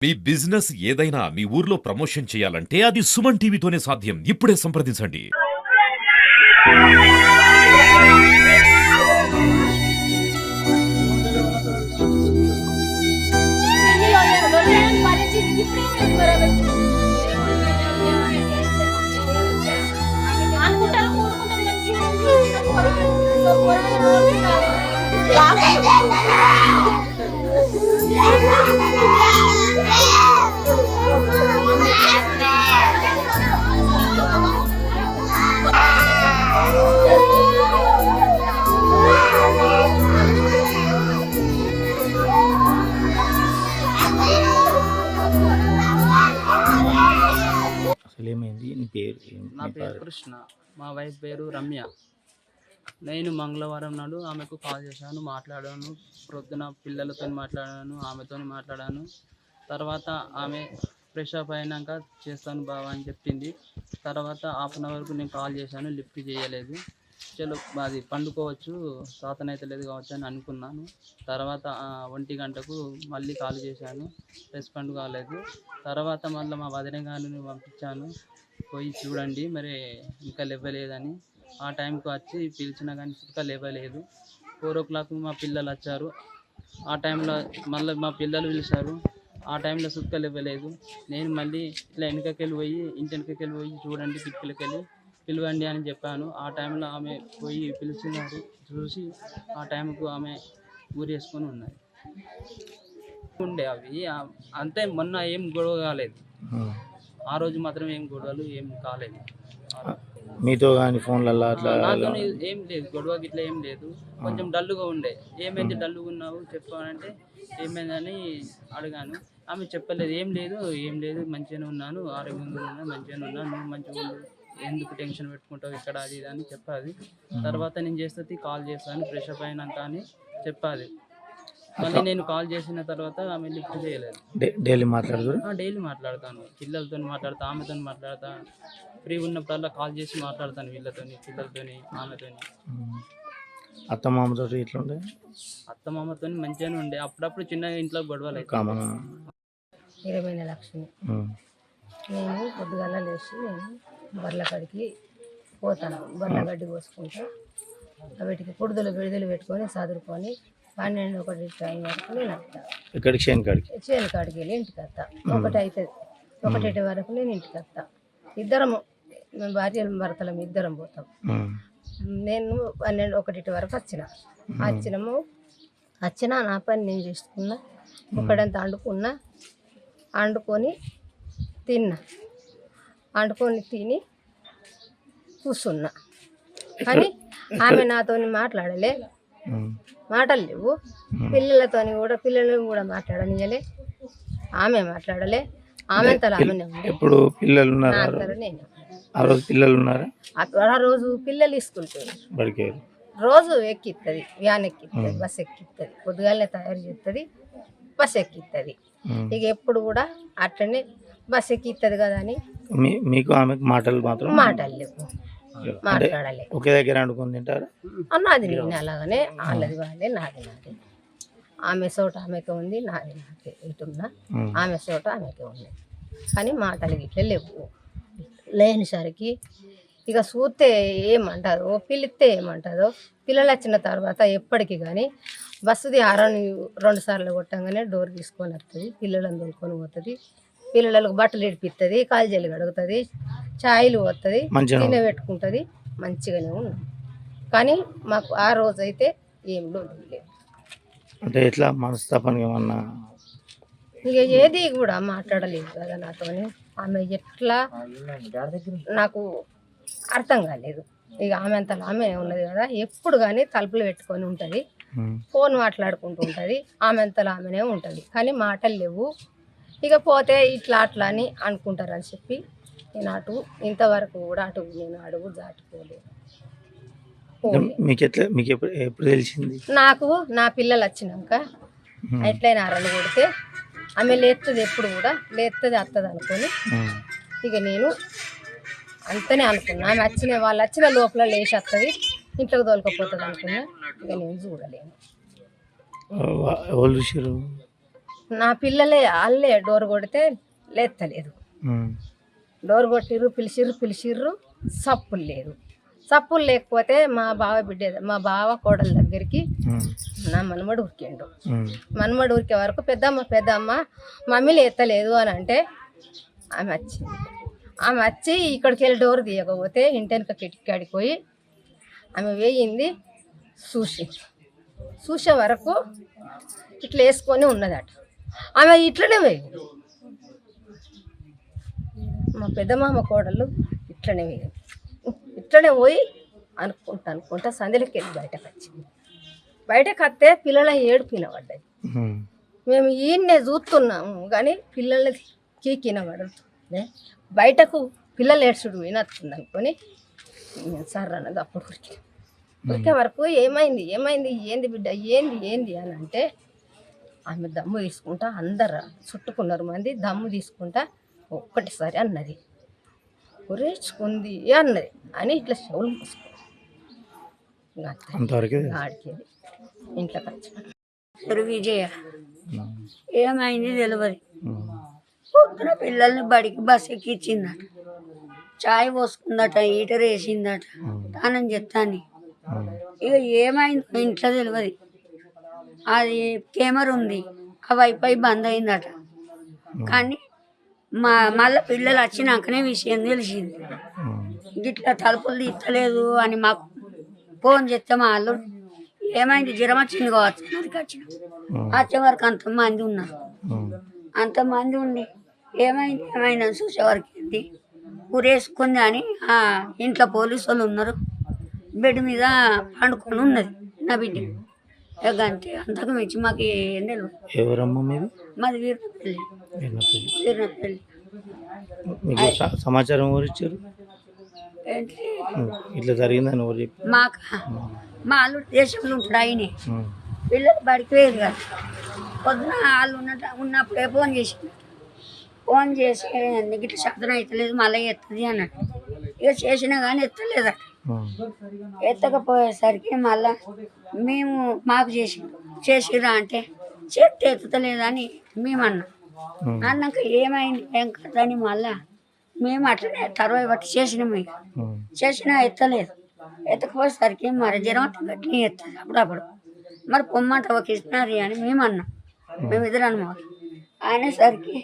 మీ business ఏదైనా మీ ఊర్లో promotion చేయాలంటే అది సుమన్ టీవీతోనే సాధ్యం. ఇప్పుడే సంప్రదించండి. అసలేమైంది? నీ పేరు నా పేరు కృష్ణ, మా వైఫ్ పేరు రమ్య. నేను మంగళవారం నాడు ఆమెకు కాల్ చేశాను, మాట్లాడాను. ప్రొద్దున పిల్లలతో మాట్లాడాను, ఆమెతో మాట్లాడాను. తర్వాత ఆమె ఫ్రెష్ అప్ అయినాక చేస్తాను బావా అని చెప్పింది. తర్వాత హాఫ్ అన్ అవర్కు నేను కాల్ చేశాను, లిఫ్ట్ చేయలేదు. చలో అది పండుకోవచ్చు, సాతనైతే లేదు కావచ్చు అని అనుకున్నాను. తర్వాత 1 గంటకు మళ్ళీ కాల్ చేశాను, రెస్పాండ్ కాలేదు. తర్వాత మళ్ళీ మా వదిన గారిని పంపించాను, పోయి చూడండి మరి ఇంకా లేవలేదని. ఆ టైంకి వచ్చి పిలిచినా కానీ ఇంకా లేవలేదు. 4 o'clock మా పిల్లలు వచ్చారు. ఆ టైంలో మళ్ళీ మా పిల్లలు పిలిచారు, ఆ టైంలో సుక్క లేవలేదు. నేను మళ్ళీ ఇట్లా వెనకకెళ్ళి పోయి ఇంటి వెనకకెళ్ళి పోయి చూడండి, కిటికీలకి వెళ్ళి పిలవండి అని చెప్పాను. ఆ టైంలో ఆమె పోయి పిలిచినారు, చూసి ఆ టైంకు ఆమె ఊరేసుకొని ఉన్నది. ఉండే అవి అంతే. మొన్న ఏం గొడవ కాలేదు, ఆ రోజు మాత్రం ఏం గొడవలు ఏం కాలేదు. మీతో కానీ ఫోన్లలో అట్లా నాతో ఏం లేదు, గొడవ గిట్లా ఏం లేదు. కొంచెం డల్లుగా ఉండే. ఏమైంది డల్లుగా ఉన్నావు చెప్పానంటే ఏమైందని అడిగాను. ఆమె చెప్పలేదు, ఏం లేదు మంచిగానే ఉన్నాను, ఆరోగ్యంగా ఉన్నాను, మంచిగానే ఉన్నాను, నువ్వు మంచిగా ఉండు, ఎందుకు టెన్షన్ పెట్టుకుంటావు ఇక్కడ అది ఇది అని చెప్పాది. తర్వాత నేను చేస్తుంది కాల్ చేస్తాను ఫ్రెష్ అప్ అయినాక అని చెప్పాది. మళ్ళీ నేను కాల్ చేసిన తర్వాత ఆమె లిఫ్ట్ చేయలేదు. డైలీ మాట్లాడతారు? డైలీ మాట్లాడతాను, పిల్లలతో మాట్లాడతా, ఆమెతో మాట్లాడతా. ఫ్రీ ఉన్నప్పుడల్లా కాల్ చేసి మాట్లాడతాను వీళ్ళతోని, పిల్లలతోని, ఆమెతోని. అత్త మామతో ఇట్లుండే? అత్త మామతో మంచిగానే ఉండే. అప్పుడప్పుడు చిన్నగా ఇంట్లో గొడవలు కామన్. ఇరవైన లక్ష్మి. నేను పొద్దుగాల లేచి నేను బర్ల కాడికి పోతాను, బర్ల గడ్డి కోసుకుంటా. వీటికి కుడుదలు విడుదలు పెట్టుకొని చదువుకొని 12-1 టైం వరకు నేను వస్తా. ఇక్కడికి చేను కాడికి వెళ్ళి ఇంటికి వస్తా. 1 అవుతుంది, 1 వరకు నేను ఇంటికి వస్తా. ఇద్దరము, మేము భార్యలు భర్తలం ఇద్దరం పోతాం. నేను 12-1 వరకు వచ్చిన నా పని నేను చేసుకున్నా. ఒకడంతా వండుకొని తిని కూర్చున్నా. కానీ ఆమె నాతోని మాటలు లేవు. పిల్లలను కూడా మాట్లాడనియలే, ఆమె మాట్లాడలే. ఆమె ఆమెనే ఉంది. ఇప్పుడు పిల్లలు ఉన్నారా? నేను ఆ రోజు పిల్లలు ఉన్నారా? ఆ రోజు పిల్లలు స్కూల్కి రోజు ఎక్కిస్తుంది, వ్యాన్ ఎక్కిస్తుంది, బస్ ఎక్కిస్తుంది, పొద్దుగాలనే తయారు చేస్తుంది, బస్ ఎక్కిస్తుంది. ఇక ఎప్పుడు కూడా అట్లనే బస్ ఎక్కిస్తుంది కదా అని మీకు ఆమెకు మాటలు లేవు, మాట్లాడాలి. ఒకే దగ్గర అనుకుని తింటారు అన్నది. నేను అలాగనే వాళ్ళది వాళ్ళే, నాది. ఆమె చోట ఆమెకే ఉంది, నాది ఇటున్నా. ఆమె చోట ఆమెకే ఉంది. కానీ మాటలు గిట్ల లేవు. లేనిసరికి ఇక చూస్తే ఏమంటారో, పిలిస్తే ఏమంటారో. పిల్లలు వచ్చిన తర్వాత ఎప్పటికీ కానీ బస్సుది 2 సార్లు కొట్టంగానే డోర్ తీసుకొని వస్తుంది, పిల్లలను తోలుకొని పోతుంది, పిల్లలకు బట్టలు ఇడిపిస్తుంది, కాల్జీలు కడుగుతుంది, ఛాయలు పోతుంది, తినబెట్టుకుంటుంది. మంచిగానే ఉన్నాం. కానీ మాకు ఆ రోజైతే ఏం లేదు. అంటే ఎట్లా మనస్తాపన ఏమన్నా? ఇక ఏది కూడా మాట్లాడలేదు కదా నాతోని. ఆమె ఎట్లా నాకు అర్థం కాలేదు. ఇక ఆమె అంతలో ఆమె ఉన్నది కదా, ఎప్పుడు కానీ తలుపులు పెట్టుకొని ఉంటుంది, ఫోన్ మాట్లాడుకుంటూ ఉంటుంది, ఆమె అంతలో ఆమెనే ఉంటుంది. కానీ మాటలు లేవు. ఇక పోతే ఇట్లా అట్లా అని అనుకుంటారని చెప్పి నేను ఇంతవరకు కూడా నేను అడుగు దాటుకోలేదు. మీకు ఎప్పుడు తెలిసింది? నాకు నా పిల్లలు వచ్చినాక ఎట్లయినా అరలు కొడితే ఆమె లేస్తుంది, ఎప్పుడు కూడా లేస్తుంది వస్తుంది అనుకొని ఇక నేను అంతనే అనుకున్నా. ఆమె వాళ్ళు వచ్చిన లోపల లేచి వస్తుంది, ఇంట్లోకి తోలుకపోతుంది అనుకున్నా. ఇక నేను చూడలేను. నా పిల్లలే వాళ్ళే డోర్ కొడితే లేస్తలేదు. డోర్ కొట్టిర్రు, పిలిచిర్రు సప్పులు లేదు. సప్పులు లేకపోతే మా బావ కోడల దగ్గరికి నా మనమడు ఉరికిండు. మనమడు ఉరికే వరకు పెద్దమ్మ మమ్మీలు ఎత్తలేదు అని అంటే ఆమె వచ్చింది. ఆమె వచ్చి ఇక్కడికి వెళ్ళి డోర్ తీయకపోతే ఇంటెనక కిటికాడికి పోయి ఆమె వేయింది. చూసే వరకు ఇట్లా వేసుకొని ఉన్నదట. ఆమె ఇట్లనే వేయింది. మా పెద్దమామ కోడలు ఇట్లనే వేయింది. ఇట్లనే పోయి అనుకుంటా సందులోకి వెళ్ళి బయటకు వచ్చింది. బయటకు వస్తే పిల్లల ఏడుపు వినబడ్డాయి. మేము ఈయన్నే చూస్తున్నాము కానీ పిల్లల్ని కీకినబడుతుంది. బయటకు పిల్లలు ఏడ్చుడు వినొస్తుంది అనుకొని సార్ అన్నది అప్పుడు ఉరికే వరకు ఏమైంది ఏంది బిడ్డ ఏంది అని అంటే ఆమె దమ్ము తీసుకుంటా అందరు చుట్టుకున్నారు మంది. దమ్ము తీసుకుంటా ఒక్కటిసారి అన్నది, ఉరేచుకుంది అన్నది అని ఇట్లా చెవులు మూసుకుంది. ఆడికి ఇంట్లోకి వచ్చి విజయ ఏమైంది తెలియదు. పొద్దున పిల్లల్ని బడికి బస్ ఎక్కించిందట, చాయ్ పోసుకుందట, హీటర్ వేసిందట, స్నానం చెప్తాను. ఇక ఏమైందో ఇంట్లో తెలియదు. అది కెమెరా ఉంది, ఆ వైఫై బంద్ అయిందట. కానీ మళ్ళీ పిల్లలు వచ్చినాకనే విషయం తెలిసింది. ఇట్లా తలుపులు తీస్తలేదు అని మాకు ఫోన్ చేస్తే మా వాళ్ళు ఏమైంది జ్వరం వచ్చింది కావచ్చు అక్కడికి వచ్చిన వచ్చే వరకు అంతమంది ఉన్నారు. అంతమంది ఉండి ఏమైంది చూసే వరకు ఏంటి ఊరేసుకుంది అని ఇంట్లో పోలీసు వాళ్ళు ఉన్నారు. బెడ్ మీద పండుకొని ఉన్నది నా బిడ్డ. అంతే, అంతకు మించి మాకు ఏం తెలియదు. ఎవరమ్మా మీది? మాది వీరనపల్లి. మీకు సమాచారం ఎవరు ఇచ్చారు? ఏంటి ఇట్లా జరిగిందని ఎవరు చెప్పారు? మా అల్లుడు దేశంలో ఉంటాడు. ఆయనే పిల్లలు బడికి వేయదు కదా. పొద్దున వాళ్ళు ఉన్నప్పుడే ఫోన్ చేసి నీకు ఇట్లా శబ్దం అవుతలేదు మళ్ళీ ఎత్తది అన్నట్టు. ఇక చేసినా కానీ ఎత్తలేదట. ఎత్తకపోయేసరికి మళ్ళా మేము మాకు చేసిరా అంటే చేతి ఎత్తలేదని మేము అన్నాక ఏమైంది ఏం కదా అని మళ్ళా మేము అట్లనే తరువాత బట్టి చేసినా ఎత్తలేదు. ఎత్తకపోయేసరికి మరి జ్వరం గట్టిని ఎత్తది అప్పుడప్పుడు. మరి పొమ్మంట ఒక ఇస్తున్నారు అని మేము అన్నాం. మేము ఇద్దరు అన్నమాట. అనేసరికి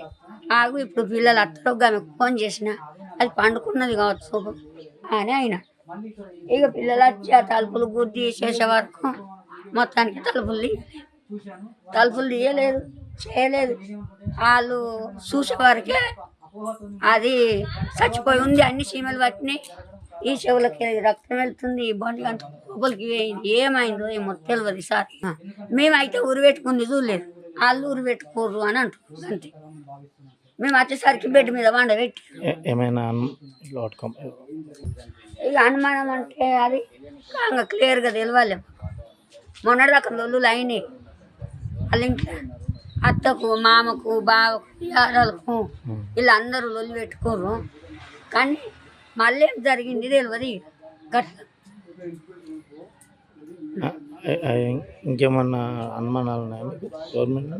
ఆగు ఇప్పుడు పిల్లలు అత్తలోగా ఆమెకు ఫోన్ చేసిన అది పండుకున్నది కావచ్చు అని అయినా. ఇక పిల్లలు వచ్చి ఆ తలుపులు గుద్ది చేసే వరకు మొత్తానికి తలుపులు తీయలేదు చేయలేదు. వాళ్ళు చూసే వరకే అది చచ్చిపోయి ఉంది. అన్ని చీమలు పట్టినాయి. ఈ చెవులకి రక్తం వెళ్తుంది. ఈ బండి అంత లోపలికి ఏమైందో ఏమో తెలియదు సార్. మేమైతే ఊరు పెట్టుకుంది చూడలేదు. వాళ్ళు ఊరు పెట్టుకోరు అని అంటున్నారు అంతే. మేము వచ్చేసరికి బెడ్ మీద వండబెట్టి ఏమైనా ఇక అనుమానం అంటే అది క్లియర్గా తెలియాలి. మొన్నటి దాకా లొల్లులు అయినాయి వాళ్ళ ఇంట్లో. అత్తకు మామకు బావకు యారాలకు వీళ్ళందరూ లొల్లు పెట్టుకోరు. కానీ మళ్ళీ ఏం జరిగింది తెలియదు. గట్ల ఇంకేమన్నా అనుమానాలు ఉన్నాయా మీకు గవర్నమెంట్?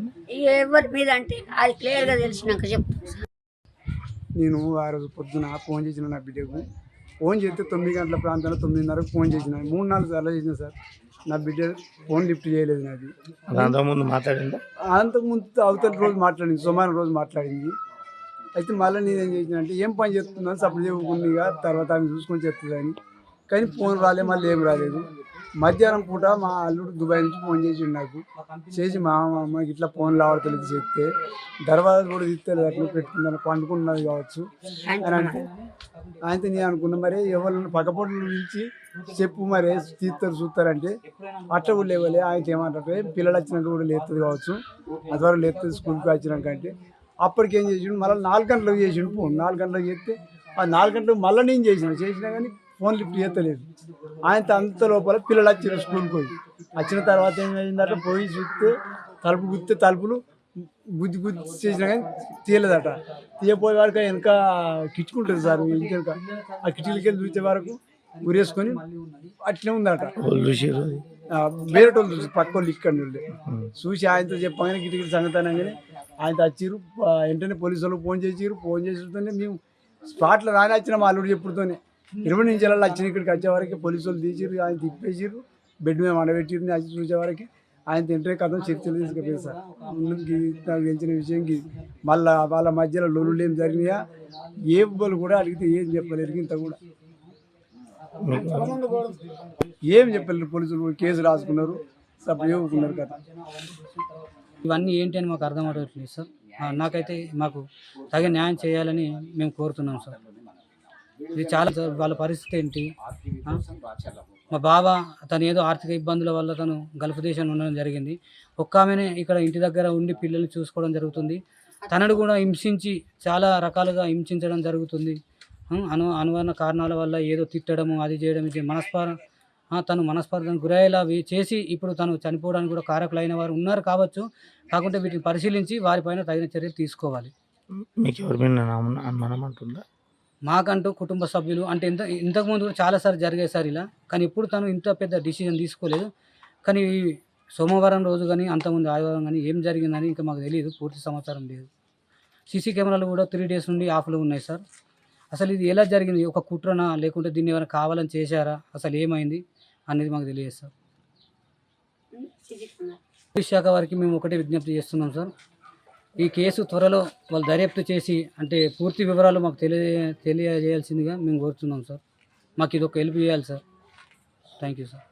ఎవరి మీద అంటే అది క్లియర్గా తెలిసినాక చెప్తాను. నేను ఆ రోజు పొద్దున ఫోన్ చేసిన నా బిడ్డకు. ఫోన్ చేస్తే 9 గంటల ప్రాంతంలో 9:30 ఫోన్ చేసిన. 3-4 సార్లు చేసిన సార్. నా బిడ్డ ఫోన్ లిఫ్ట్ చేయలేదు. నాది అంతకుముందు మాట్లాడిందా? అంతకుముందు అవతల రోజు మాట్లాడింది, సోమవారం రోజు మాట్లాడింది. అయితే మళ్ళీ నేనేం చేసిన అంటే ఏం పని చేస్తున్నాను సప్లై చెప్పుకుంది తర్వాత ఆమె చూసుకొని చెప్తుందని. కానీ ఫోన్ రాలేదు, మళ్ళీ ఏం రాలేదు. మధ్యాహ్నం పూట మా అల్లుడు దుబాయ్ నుంచి ఫోన్ చేసి నాకు చేసి మా అమ్మకి ఇట్లా ఫోన్ రావట్లేదు చెప్తే దర్వాజా కూడా తీస్తలేదు అట్లా పెట్టుకుందని పండుకున్నది కావచ్చు అని అంటే ఆయనతో నేను అనుకున్నా మరి ఎవరు పక్కపొట్లు నుంచి చెప్పు మరి చూస్తారంటే అట్లా కూడా లేవలే. ఆయన ఏమంటే పిల్లలు వచ్చినాక కూడా లేస్తుంది కావచ్చు, అది వరకు లేస్తుంది స్కూల్కి వచ్చినాక అంటే అప్పటికి ఏం చేసిండు మళ్ళీ 4 గంటలకు చేసిండు ఫోన్. 4 గంటలకు చేస్తే ఆ 4 గంటలకు మళ్ళీ నేను చేసినా కానీ ఫోన్ లిఫ్ట్ చేస్తలేదు. ఆయన అంత లోపల పిల్లలు వచ్చిన స్కూల్కి పోయి వచ్చిన తర్వాత ఏమైందట పోయి చూస్తే తలుపు గుర్తే తలుపులు గుద్ది చేసినా కానీ తీయలేదట. తీయపోయే వరకు వెనక కిచ్చుకుంటుంది సార్ ఇంకెనక. ఆ కిటికీలకి వెళ్ళి చూసే వరకు ఉరేసుకొని అట్లే ఉందట. వేరే వాళ్ళు చూసి పక్క వాళ్ళు ఇక్కడ నుండి చూసి ఆయనతో చెప్పగానే గిటి సంగతి అనగానే ఆయన వచ్చిర్రు. వెంటనే పోలీసు వాళ్ళు ఫోన్ చేసితోనే మేము స్పాట్లో రాని వచ్చిన మా అల్లుడు చెప్పుడుతోనే 20 నిమిషాలలో వచ్చిన ఇక్కడికి వచ్చే వరకు పోలీసు వాళ్ళు తీసిర్రు, ఆయన తిప్పేసిర్రు, బెడ్ మీద వండబెట్టిర్రు. వచ్చి చూసే వరకు ఆయన తింటే కథం చర్చలు తీసుకుపోయారు సార్. నాకు తెలిసిన విషయం మళ్ళీ వాళ్ళ మధ్యలో లొల్లులు ఏం జరిగినాయా ఏ వాళ్ళు కూడా అడిగితే ఏం చెప్పలేరు. ఇంత కూడా ఏం చెప్పలేరు. పోలీసులు కేసు రాసుకున్నారు, సపోర్ట్ చెప్పుకున్నారు కదా. ఇవన్నీ ఏంటి అని మాకు అర్థం అవ్వట్లేదు సార్. నాకైతే మాకు తగిన న్యాయం చేయాలని మేము కోరుతున్నాం సార్. ఇది చాలా సార్. వాళ్ళ పరిస్థితి ఏంటి? మా బావ తను ఏదో ఆర్థిక ఇబ్బందుల వల్ల తను గల్ఫ్ దేశంలో ఉండడం జరిగింది. ఒక్క ఆమెనే ఇక్కడ ఇంటి దగ్గర ఉండి పిల్లల్ని చూసుకోవడం జరుగుతుంది. తనను కూడా హింసించి చాలా రకాలుగా హింసించడం జరుగుతుంది. అనువన్న కారణాల వల్ల ఏదో తిట్టడము, అది చేయడం, ఇది తను మనస్పర్ధను గురయ్యేలా చేసి ఇప్పుడు తను చనిపోవడానికి కూడా కారకులైన వారు ఉన్నారు కావచ్చు. కాకుంటే వీటిని పరిశీలించి వారిపైన తగిన చర్యలు తీసుకోవాలి. మీకు ఎవరి మీద అనుమానం అంటుందా? మాకంటూ కుటుంబ సభ్యులు అంటే ఇంతకుముందు కూడా చాలాసార్లు జరిగాయి సార్ ఇలా. కానీ ఇప్పుడు తను ఇంత పెద్ద డిసిజన్ తీసుకోలేదు. కానీ సోమవారం రోజు కానీ అంతకుముందు ఆదివారం కానీ ఏం జరిగిందని ఇంకా మాకు తెలియదు, పూర్తి సమాచారం లేదు. సీసీ కెమెరాలు కూడా 3 days నుండి ఆఫ్లో ఉన్నాయి సార్. అసలు ఇది ఎలా జరిగింది? ఒక కుట్రనా లేకుంటే దీన్ని ఏమైనా కావాలని చేశారా? అసలు ఏమైంది అనేది మాకు తెలియదు సార్. పోలీస్ శాఖ వారికి మేము ఒకటే విజ్ఞప్తి చేస్తున్నాం సార్. ఈ కేసు త్వరలో వాళ్ళు దర్యాప్తు చేసి అంటే పూర్తి వివరాలు మాకు తెలియజేయాల్సిందిగా మేము కోరుతున్నాం సార్. మాకు ఇది ఒక హెల్ప్ చేయాలి సార్. Thank you sir.